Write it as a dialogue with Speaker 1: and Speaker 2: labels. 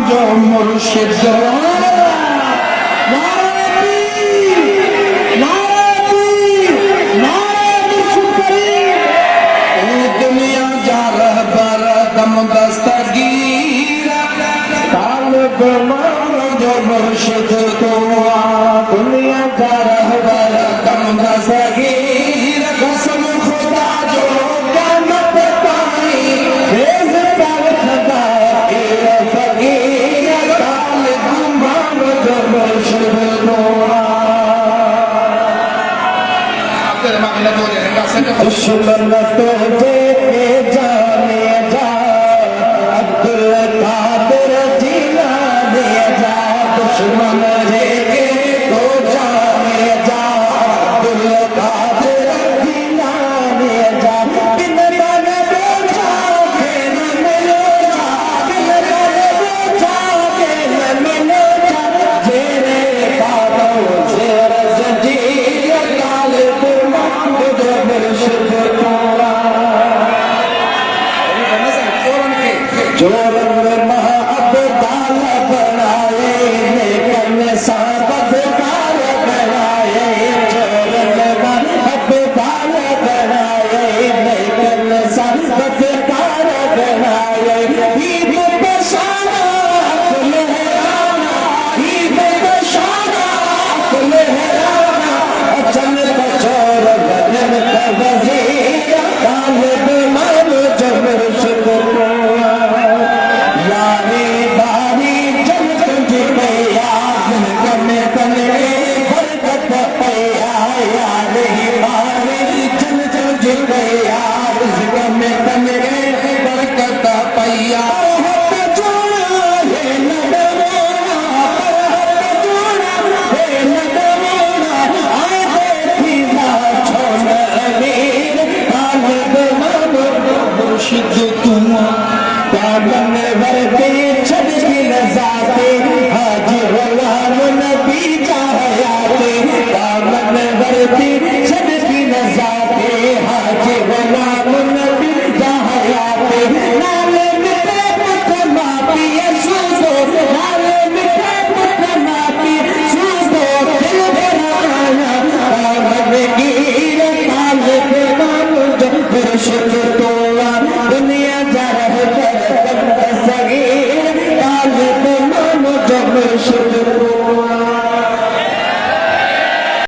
Speaker 1: जो मुर्शिद दुनिया जा रहबर दम दस्तगीर तालिब जो मुर्शिद तो दुनिया जा रहबर दम दस्तगीर कसम खुदा जो क़यामत ताईं रेज़ पर खदा फकीर तालिब जो मुर्शिद तो दुश्मन तो देखे जाने जा अब्दुल कादिर जिलाने जा दुश्मन देखे तो जाने जा अब्दुल कादिर जिलाने जा बिन मन बोझा के न मिलो जा बिन मन बोझा के न मिलो जा तेरे बादों से रज़दीर तालिब जो मुर्शिद जो रंग महाअब्दाल बनाए लेकिन साबदकार बनाए जो रंग महाअब्दाल बनाए लेकिन साबदकार बनाए ईद बशारा लहराना ईद बशारा लहराना अचन बचोर बदन का वज़ीर तालिब मान जो मुर्शिद मुर्शिद तुम